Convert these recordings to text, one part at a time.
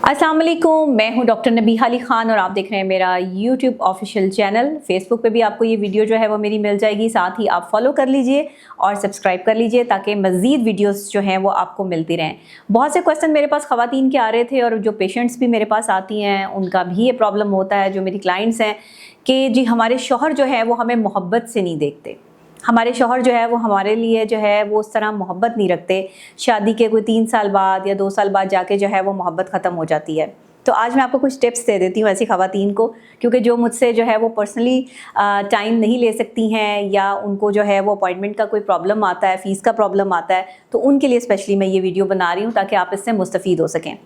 अस्सलाम वालेकुम, मैं हूं डॉक्टर नबीहा अली ख़ान और आप देख रहे हैं मेरा यूट्यूब ऑफिशियल चैनल। फेसबुक पे भी आपको ये वीडियो जो है वो मेरी मिल जाएगी, साथ ही आप फॉलो कर लीजिए और सब्सक्राइब कर लीजिए ताकि मज़ीद वीडियोस जो हैं वो आपको मिलती रहें। बहुत से क्वेश्चन मेरे पास ख़वातीन के आ रहे थे और जो पेशेंट्स भी मेरे पास आती हैं उनका भी ये प्रॉब्लम होता है, जो मेरी क्लाइंट्स हैं, कि जी हमारे शौहर जो है वो हमें मोहब्बत से नहीं देखते, हमारे शौहर जो है वो हमारे लिए जो है वो उस तरह मोहब्बत नहीं रखते। शादी के कोई 3 साल बाद या 2 साल बाद जाके जो है वो मोहब्बत ख़त्म हो जाती है। तो आज मैं आपको कुछ टिप्स दे देती हूँ ऐसी ख़वातीन को, क्योंकि जो मुझसे जो है वो पर्सनली टाइम नहीं ले सकती हैं या उनको जो है वो अपॉइंटमेंट का कोई प्रॉब्लम आता है, फ़ीस का प्रॉब्लम आता है, तो उनके लिए स्पेशली मैं ये वीडियो बना रही हूँ ताकि आप इससे मुस्तफ़ीद हो सकें।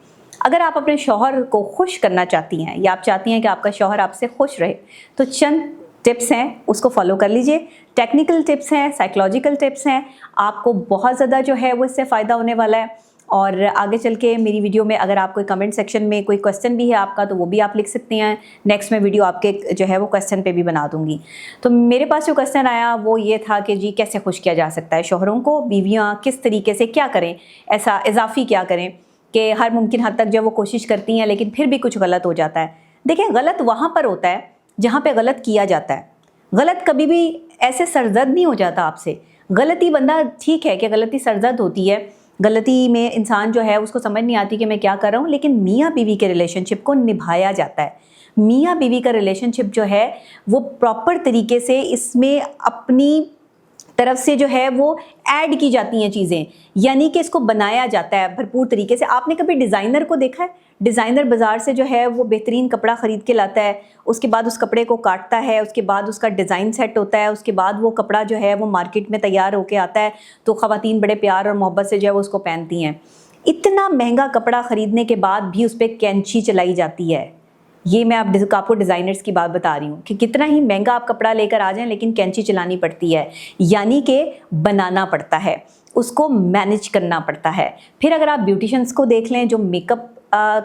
अगर आप अपने शौहर को खुश करना चाहती हैं या आप चाहती हैं कि आपका शौहर आपसे खुश रहे, तो चंद टिप्स हैं, उसको फॉलो कर लीजिए। टेक्निकल टिप्स हैं, साइकोलॉजिकल टिप्स हैं, आपको बहुत ज़्यादा जो है वो इससे फ़ायदा होने वाला है। और आगे चल के मेरी वीडियो में अगर आप कोई कमेंट सेक्शन में कोई क्वेश्चन भी है आपका, तो वो भी आप लिख सकते हैं। नेक्स्ट मैं वीडियो आपके जो है वो क्वेश्चन पे भी बना दूंगी। तो मेरे पास जो क्वेश्चन आया वो ये था कि जी कैसे खुश किया जा सकता है शौहरों को, बीवियाँ किस तरीके से क्या करें, ऐसा इजाफी क्या करें कि हर मुमकिन हद तक जो वो कोशिश करती हैं लेकिन फिर भी कुछ गलत हो जाता है। देखिए, गलत वहाँ पर होता है जहाँ पे गलत किया जाता है। गलत कभी भी ऐसे सरजद नहीं हो जाता आपसे। गलती बंदा, ठीक है कि गलती सरजद होती है, गलती में इंसान जो है उसको समझ नहीं आती कि मैं क्या कर रहा हूँ, लेकिन मियाँ बीवी के रिलेशनशिप को निभाया जाता है। मियाँ बीवी का रिलेशनशिप जो है वो प्रॉपर तरीके से इसमें अपनी तरफ से जो है वो ऐड की जाती हैं चीज़ें, यानी कि इसको बनाया जाता है भरपूर तरीके से। आपने कभी डिज़ाइनर को देखा है? डिज़ाइनर बाज़ार से जो है वो बेहतरीन कपड़ा ख़रीद के लाता है, उसके बाद उस कपड़े को काटता है, उसके बाद उसका डिज़ाइन सेट होता है, उसके बाद वो कपड़ा जो है वो मार्केट में तैयार होके आता है, तो ख़वातीन बड़े प्यार और मोहब्बत से जो है वो उसको पहनती हैं। इतना महंगा कपड़ा ख़रीदने के बाद भी उस पर कैंची चलाई जाती है। ये मैं आपको डिज़ाइनर्स की बात बता रही हूँ कि कितना ही महंगा आप कपड़ा लेकर आ जाएं लेकिन कैंची चलानी पड़ती है, यानी कि बनाना पड़ता है, उसको मैनेज करना पड़ता है। फिर अगर आप ब्यूटिशियंस को देख लें जो मेकअप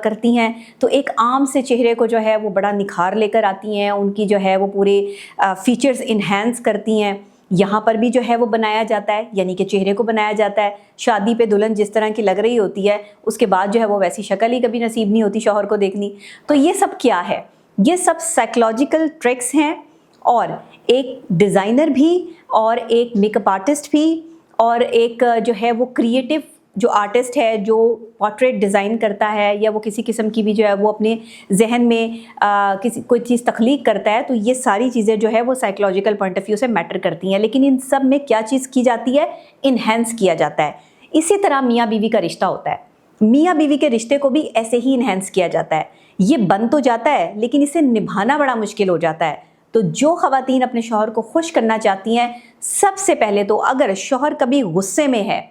करती हैं, तो एक आम से चेहरे को जो है वो बड़ा निखार लेकर आती हैं, उनकी जो है वो पूरे फीचर्स इन्हेंस करती हैं। यहाँ पर भी जो है वो बनाया जाता है, यानी कि चेहरे को बनाया जाता है। शादी पे दुल्हन जिस तरह की लग रही होती है, उसके बाद जो है वो वैसी शक्ल ही कभी नसीब नहीं होती शौहर को देखनी। तो ये सब क्या है? ये सब साइकोलॉजिकल ट्रिक्स हैं, और एक डिज़ाइनर भी और एक मेकअप आर्टिस्ट भी और एक जो है वो क्रिएटिव जो आर्टिस्ट है, जो पोर्ट्रेट डिज़ाइन करता है या वो किसी किस्म की भी जो है वो अपने जहन में किसी कोई चीज़ तख्लीक करता है, तो ये सारी चीज़ें जो है वो साइकोलॉजिकल पॉइंट ऑफ व्यू से मैटर करती हैं। लेकिन इन सब में क्या चीज़ की जाती है? इन्हेंस किया जाता है। इसी तरह मियाँ बीवी का रिश्ता होता है, मियाँ बीवी के रिश्ते को भी ऐसे ही इन्हेंस किया जाता है। ये बन तो जाता है लेकिन इसे निभाना बड़ा मुश्किल हो जाता है। तो जो ख़वातीन अपने शौहर को खुश करना चाहती हैं, सबसे पहले तो अगर शौहर कभी गुस्से में है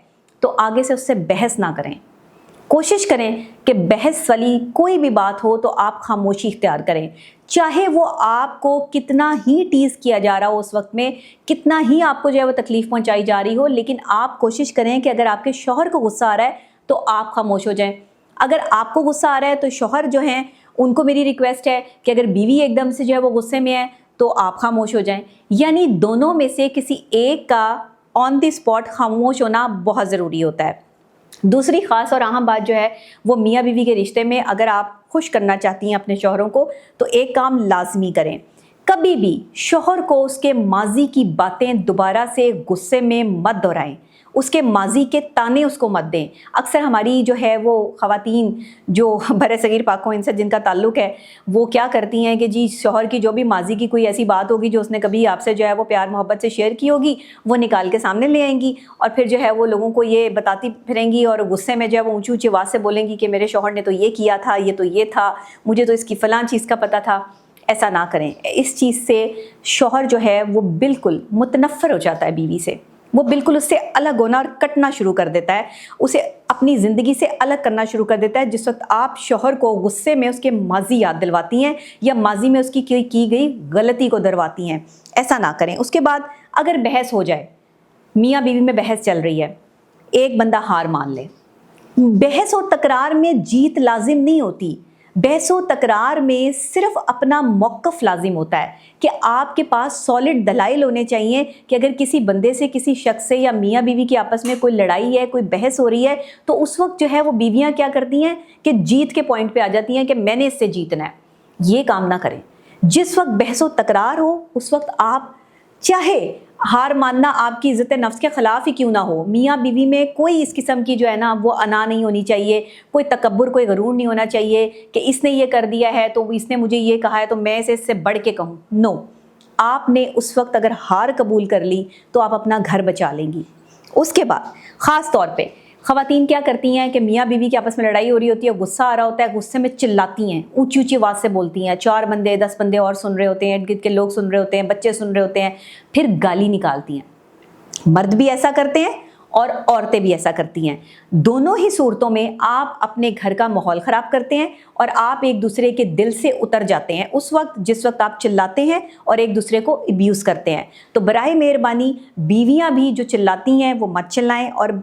तो आगे से उससे बहस ना करें। कोशिश करें कि बहस वाली कोई भी बात हो तो आप खामोशी इख्तियार करें, चाहे वो आपको कितना ही टीज़ किया जा रहा हो, उस वक्त में कितना ही आपको जो है वो तकलीफ़ पहुंचाई जा रही हो, लेकिन आप कोशिश करें कि अगर आपके शौहर को गुस्सा आ रहा है तो आप खामोश हो जाएं। अगर आपको गुस्सा आ रहा है तो शौहर जो हैं उनको मेरी रिक्वेस्ट है कि अगर बीवी एकदम से जो है वो गुस्से में है तो आप खामोश हो जाएं। यानी दोनों में से किसी एक का ऑन द स्पॉट खामोश होना बहुत ज़रूरी होता है। दूसरी ख़ास और अहम बात जो है वो मियाँ बीवी के रिश्ते में अगर आप खुश करना चाहती हैं अपने शौहरों को, तो एक काम लाजमी करें, कभी भी शौहर को उसके माजी की बातें दोबारा से गुस्से में मत दोहराएं, उसके माजी के ताने उसको मत दें। अक्सर हमारी जो है वो ख़वातीन जो बरे सगीर पाकों इनसे जिनका ताल्लुक़ है, वो क्या करती हैं कि जी शौहर की जो भी माजी की कोई ऐसी बात होगी जो उसने कभी आपसे जो है वो प्यार मोहब्बत से शेयर की होगी, वो निकाल के सामने ले आएंगी और फिर जो है वो लोगों को ये बताती फिरेंगी और गुस्से में जो है वो ऊँची ऊँची आवाज़ से बोलेंगी कि मेरे शौहर ने तो ये किया था, ये तो ये था, मुझे तो इसकी फ़लाँ चीज़ का पता था। ऐसा ना करें। इस चीज़ से शौहर जो है वो बिल्कुल मुतनफ़र हो जाता है बीवी से, वो बिल्कुल उससे अलग होना और कटना शुरू कर देता है, उसे अपनी ज़िंदगी से अलग करना शुरू कर देता है। जिस वक्त आप शौहर को गुस्से में उसके माजी याद दिलवाती हैं या माजी में उसकी की गई गलती को दरवाती हैं, ऐसा ना करें। उसके बाद अगर बहस हो जाए, मियाँ बीवी में बहस चल रही है, एक बंदा हार मान ले। बहस और तकरार में जीत लाजिम नहीं होती, बहस व तकरार में सिर्फ अपना मौक़िफ़ लाजिम होता है कि आपके पास सॉलिड दलाइल होने चाहिए कि अगर किसी बंदे से, किसी शख्स से या मियाँ बीवी की आपस में कोई लड़ाई है, कोई बहस हो रही है, तो उस वक्त जो है वो बीवियाँ क्या करती हैं कि जीत के पॉइंट पे आ जाती हैं कि मैंने इससे जीतना है। ये काम ना करें। जिस वक्त बहस व तकरार हो उस वक्त आप चाहे हार मानना आपकी इज़्ज़त नफ्स के ख़िलाफ़ ही क्यों ना हो, मियाँ बीवी में कोई इस किस्म की जो है ना वो अना नहीं होनी चाहिए, कोई तकब्बुर, कोई गरूर नहीं होना चाहिए कि इसने ये कर दिया है तो इसने मुझे ये कहा है तो मैं इसे इससे बढ़ के कहूँ। नो, आपने उस वक्त अगर हार कबूल कर ली तो आप अपना घर बचा लेंगी। उसके बाद ख़ास तौर पे ख़वातीन क्या करती हैं कि मियाँ बीवी की आपस में लड़ाई हो रही होती है, गुस्सा आ रहा होता है, गुस्से में चिल्लाती हैं, ऊंची ऊंची आवाज़ से बोलती हैं, 4 बंदे 10 बंदे और सुन रहे होते हैं, इर्द गिर्द के लोग सुन रहे होते हैं, बच्चे सुन रहे होते हैं, फिर गाली निकालती हैं। मर्द भी ऐसा करते हैं और औरतें भी ऐसा करती हैं। दोनों ही सूरतों में आप अपने घर का माहौल ख़राब करते हैं और आप एक दूसरे के दिल से उतर जाते हैं उस वक्त जिस वक्त आप चिल्लाते हैं और एक दूसरे को अब्यूज़ करते हैं। तो बराए मेहरबानी बीवियाँ भी जो चिल्लाती हैं वो मत चिल्लाएं, और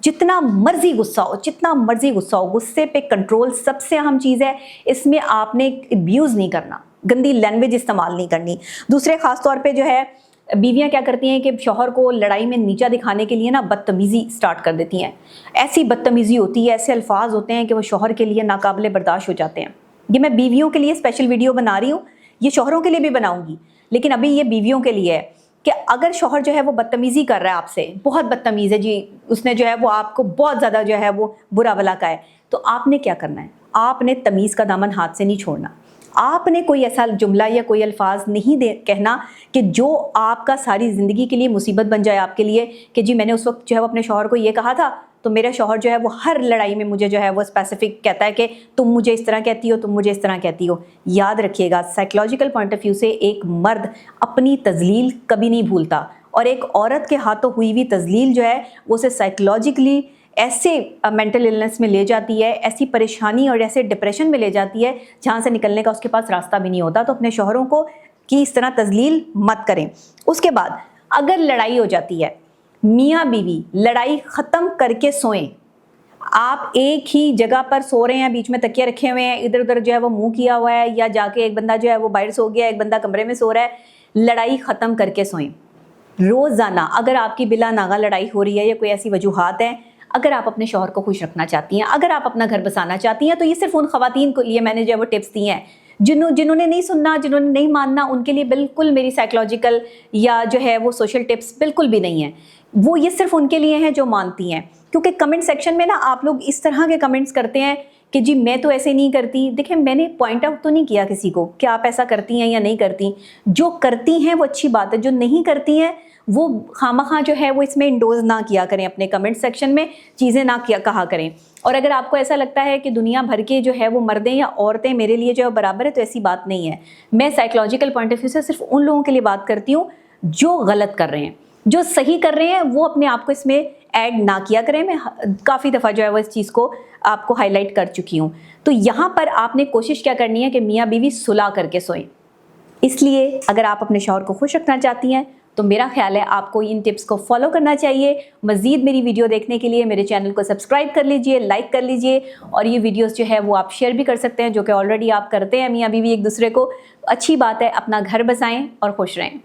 जितना मर्जी गुस्सा हो, जितना मर्जी गुस्सा हो, गुस्से पे कंट्रोल सबसे अहम चीज़ है। इसमें आपने अब्यूज़ नहीं करना, गंदी लैंग्वेज इस्तेमाल नहीं करनी। दूसरे ख़ास तौर पे जो है बीवियाँ क्या करती हैं कि शौहर को लड़ाई में नीचा दिखाने के लिए ना बदतमीज़ी स्टार्ट कर देती हैं। ऐसी बदतमीज़ी होती है, ऐसे अल्फाज होते हैं कि वो शौहर के लिए नाकाबिले बर्दाश्त हो जाते हैं। ये मैं बीवियों के लिए स्पेशल वीडियो बना रही हूँ, ये शौहरों के लिए भी बनाऊँगी, लेकिन अभी ये बीवियों के लिए है कि अगर शौहर जो है वो बदतमीज़ी कर रहा है आपसे, बहुत बदतमीज़ है जी, उसने जो है वो आपको बहुत ज़्यादा जो है वो बुरा भला का है, तो आपने क्या करना है? आपने तमीज़ का दामन हाथ से नहीं छोड़ना। आपने कोई ऐसा जुमला या कोई अल्फाज नहीं कहना कि जो आपका सारी ज़िंदगी के लिए मुसीबत बन जाए आपके लिए, कि जी मैंने उस वक्त जो है वो अपने शौहर को ये कहा था तो मेरा शौहर जो है वो हर लड़ाई में मुझे जो है वो स्पेसिफिक कहता है कि तुम मुझे इस तरह कहती हो, तुम मुझे इस तरह कहती हो। याद रखिएगा, साइकोलॉजिकल पॉइंट ऑफ व्यू से एक मर्द अपनी तज़लील कभी नहीं भूलता, और एक औरत के हाथों हुई हुई तज़लील जो है वो उसे साइकोलॉजिकली ऐसे मेंटल इलनेस में ले जाती है, ऐसी परेशानी और ऐसे डिप्रेशन में ले जाती है जहाँ से निकलने का उसके पास रास्ता भी नहीं होता। तो अपने शौहरों को कि इस तरह तज़लील मत करें। उसके बाद अगर लड़ाई हो जाती है, मियाँ बीवी लड़ाई ख़त्म करके सोएं। आप एक ही जगह पर सो रहे हैं, बीच में तकिया रखे हुए हैं, इधर उधर जो है वो मुंह किया हुआ है, या जाके एक बंदा जो है वो बाहर सो गया, एक बंदा कमरे में सो रहा है, लड़ाई ख़त्म करके सोएं। रोज़ाना अगर आपकी बिला नागा लड़ाई हो रही है या कोई ऐसी वजूहात हैं, अगर आप अपने शौहर को खुश रखना चाहती हैं, अगर आप अपना घर बसाना चाहती हैं, तो ये सिर्फ उन ख़वातीन को लिए मैंने जो है वो टिप्स दी हैं जिन्होंने नहीं सुनना, जिन्होंने नहीं मानना, उनके लिए बिल्कुल मेरी साइकोलॉजिकल या जो है वो सोशल टिप्स बिल्कुल भी नहीं है। वो ये सिर्फ उनके लिए हैं जो मानती हैं। क्योंकि कमेंट सेक्शन में ना आप लोग इस तरह के कमेंट्स करते हैं कि जी मैं तो ऐसे नहीं करती। देखिए, मैंने पॉइंट आउट तो नहीं किया किसी को कि आप ऐसा करती हैं या नहीं करती। जो करती हैं वो अच्छी बात है, जो नहीं करती हैं वो खामखा जो है वो इसमें इंडोज ना किया करें, अपने कमेंट सेक्शन में चीज़ें ना कहा करें। और अगर आपको ऐसा लगता है कि दुनिया भर के जो है वो मर्दें या औरतें मेरे लिए जो है बराबर है, तो ऐसी बात नहीं है। मैं साइकोलॉजिकल पॉइंट ऑफ व्यू से सिर्फ उन लोगों के लिए बात करती हूँ जो गलत कर रहे हैं। जो सही कर रहे हैं वो अपने आप को इसमें ऐड ना किया करें। मैं काफ़ी दफ़ा जो है वो इस चीज़ को आपको हाईलाइट कर चुकी हूँ। तो यहाँ पर आपने कोशिश क्या करनी है कि मियाँ बीवी सुलह करके सोएं। इसलिए अगर आप अपने शौहर को खुश रखना चाहती हैं तो मेरा ख्याल है आपको इन टिप्स को फॉलो करना चाहिए। मज़ीद मेरी वीडियो देखने के लिए मेरे चैनल को सब्सक्राइब कर लीजिए, लाइक कर लीजिए, और ये वीडियोस जो है वो आप शेयर भी कर सकते हैं, जो कि ऑलरेडी आप करते हैं मियाँ बीवी एक दूसरे को। अच्छी बात है। अपना घर बसाएं और खुश रहें।